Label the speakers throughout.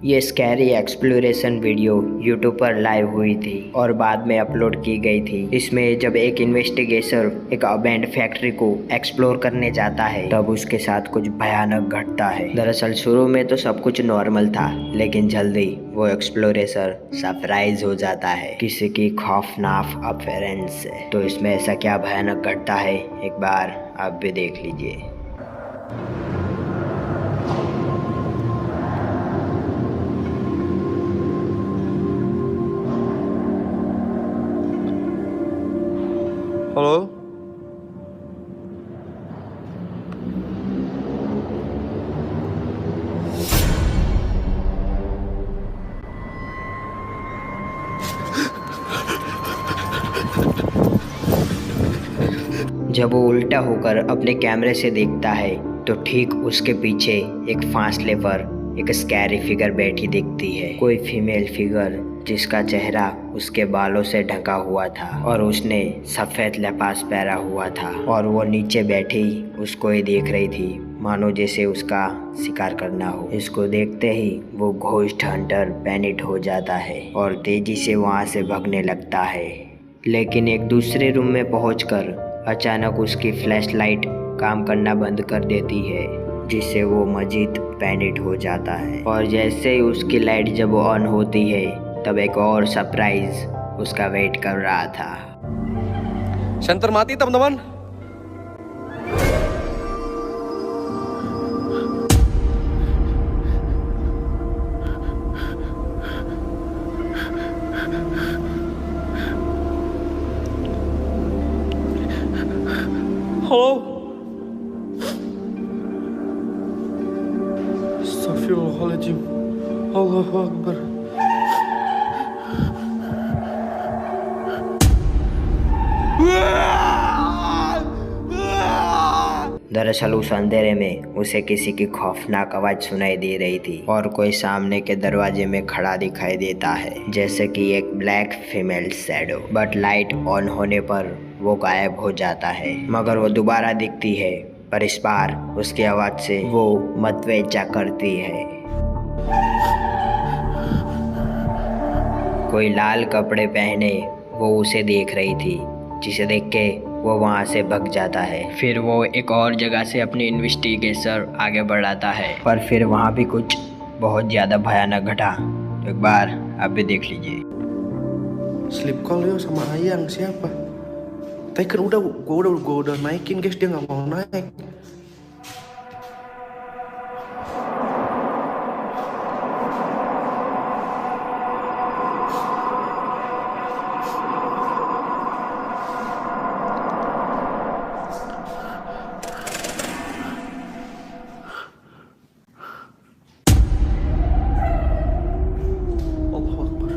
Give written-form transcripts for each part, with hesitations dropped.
Speaker 1: ये scary exploration video YouTube पर live हुई थी और बाद में अपलोड की गई थी। इसमें जब एक इन्वेस्टिगेटर एक अबैंड फैक्ट्री को एक्सप्लोर करने जाता है तब उसके साथ कुछ भयानक घटता है। दरअसल शुरू में तो सब कुछ नॉर्मल था, लेकिन जल्दी वो एक्सप्लोरेटर सरप्राइज हो जाता है किसी की खौफनाक अपीयरेंस से। तो इसमें ऐसा क्या भयानक घटता है, एक बार आप भी देख लीजिए।
Speaker 2: हेलो।
Speaker 1: जब वो उल्टा होकर अपने कैमरे से देखता है तो ठीक उसके पीछे एक फासले पर एक स्कैरी फिगर बैठी दिखती है। कोई फीमेल फिगर जिसका चेहरा उसके बालों से ढका हुआ था और उसने सफ़ेद लिबास पहना हुआ था और वो नीचे बैठी उसको ही देख रही थी, मानो जैसे उसका शिकार करना हो। इसको देखते ही वो घोस्ट हंटर पैनिक हो जाता है और तेजी से वहाँ से भागने लगता है। लेकिन एक दूसरे रूम में पहुंचकर अचानक उसकी फ्लैशलाइट काम करना बंद कर देती है, जिससे वो मजीद पैनिक हो जाता है। और जैसे ही उसकी लाइट जब ऑन होती है तब एक और सरप्राइज उसका वेट कर रहा था।
Speaker 2: Center mati teman-teman. Halo. Astagfirullahaladzim. Allahu Akbar.
Speaker 1: दरअसल उस अंधेरे में उसे किसी की खौफनाक आवाज सुनाई दे रही थी और कोई सामने के दरवाजे में खड़ा दिखाई देता है, जैसे कि एक black female shadow. But light on होने पर वो गायब हो जाता है, मगर वो दोबारा दिखती है, पर इस बार उसकी आवाज से वो मतवेजा करती है। कोई लाल कपड़े पहने वो उसे देख रही थी, जिसे देख के वो वहाँ से भाग जाता है। फिर वो एक और जगह से अपनी इन्वेस्टिगेशन आगे बढ़ाता है, पर फिर वहाँ भी कुछ बहुत ज़्यादा भयानक घटा। तो एक बार आप भी देख लीजिए।
Speaker 2: Sleep call yo sama Ayang siapa? Tapi kan gua udah naikin guys, dia nggak mau naik. Allahu Akbar.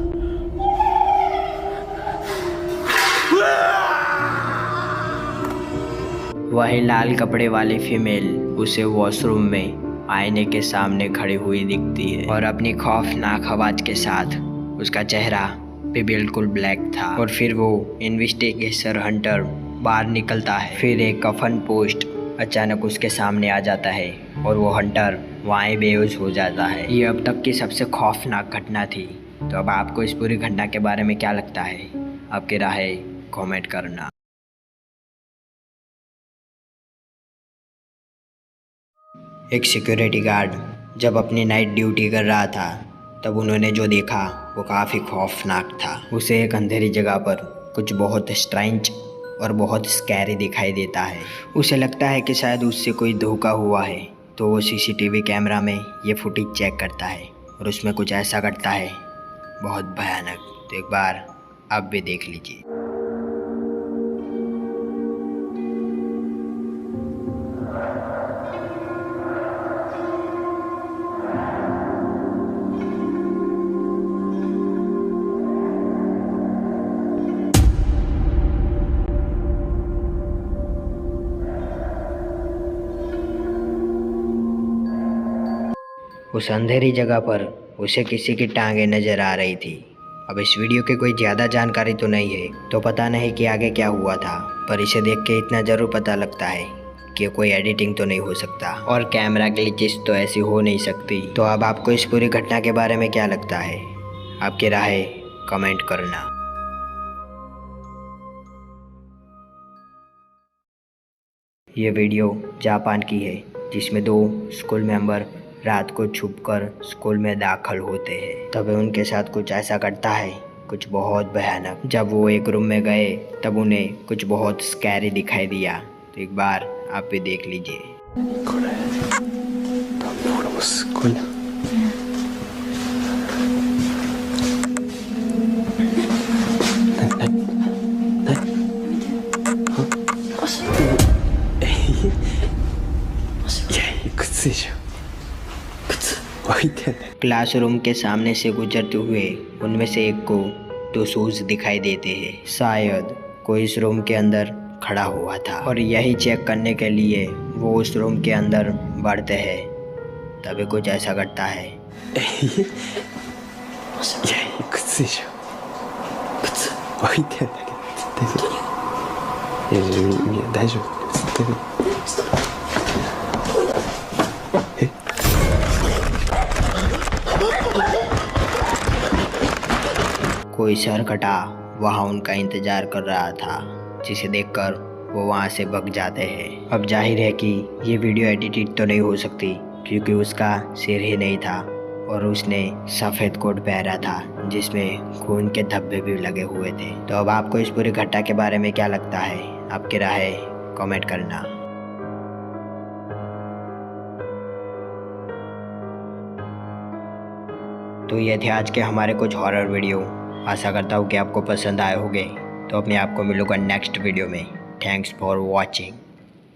Speaker 1: वही लाल कपड़े वाली फीमेल उसे वॉशरूम में आईने के सामने खड़ी हुई दिखती है और अपनी खौफनाक आवाज के साथ। उसका चेहरा भी बिल्कुल ब्लैक था और फिर वो इन्वेस्टिगेशन हंटर बाहर निकलता है। फिर एक कफन पोस्ट अचानक उसके सामने आ जाता है और वो हंटर वहीं बेहोश हो जाता है। ये अब तक की सबसे खौफनाक घटना थी। तो अब आपको इस पूरी घटना के बारे में क्या लगता है? आपकी राय कमेंट करना। एक सिक्योरिटी गार्ड जब अपनी नाइट ड्यूटी कर रहा था तब उन्होंने जो देखा वो काफ़ी खौफनाक था। उसे एक अंधेरी जगह पर कुछ बहुत स्ट्रेंज और बहुत स्कैरी दिखाई देता है। उसे लगता है कि शायद उससे कोई धोखा हुआ है, तो वो सीसीटीवी कैमरा में ये फुटेज चेक करता है और उसमें कुछ ऐसा घटता है बहुत भयानक। तो एक बार आप भी देख लीजिए। उस अंधेरी जगह पर उसे किसी की टांगें नजर आ रही थी। अब इस वीडियो की कोई ज़्यादा जानकारी तो नहीं है, तो पता नहीं कि आगे क्या हुआ था, पर इसे देख के इतना ज़रूर पता लगता है कि कोई एडिटिंग तो नहीं हो सकता और कैमरा ग्लिचेस तो ऐसी हो नहीं सकती। तो अब आपको इस पूरी घटना के बारे में क्या लगता है? आपकी राय कमेंट करना। ये वीडियो जापान की है जिसमें 2 स्कूल मेंबर रात को छुपकर स्कूल में दाखिल होते हैं। तब उनके साथ कुछ ऐसा घटता है, कुछ बहुत भयानक। जब वो एक रूम में गए तब उन्हें कुछ बहुत स्कैरी दिखाई दिया। तो एक बार आप भी देख लीजिए।
Speaker 2: これこれもすごいな。靴でしょ。靴置いてんね。
Speaker 1: क्लासरूम के सामने से गुजरते हुए उनमें से एक को 2 शूज दिखाई देते हैं। शायद कोई इस रूम के अंदर खड़ा हुआ था और यही चेक करने के लिए वो उस रूम के अंदर बढ़ते हैं। तभी कुछ ऐसा घटता है।
Speaker 2: 靴でしょ。靴置いてんだけど絶対そう。いや大丈夫絶対そう。
Speaker 1: कोई सरकटा वहाँ उनका इंतजार कर रहा था, जिसे देखकर वो वहाँ से भाग जाते हैं। अब जाहिर है कि ये वीडियो एडिटेड तो नहीं हो सकती क्योंकि उसका सिर ही नहीं था और उसने सफ़ेद कोट पहना था जिसमें खून के धब्बे भी लगे हुए थे। तो अब आपको इस पूरी घटना के बारे में क्या लगता है? आपकी राय कमेंट करना। तो ये थे आज के हमारे कुछ हॉरर वीडियो। आशा करता हूँ कि आपको पसंद आए होंगे। तो अपने आप को मिलूंगा नेक्स्ट वीडियो में। Thanks for watching.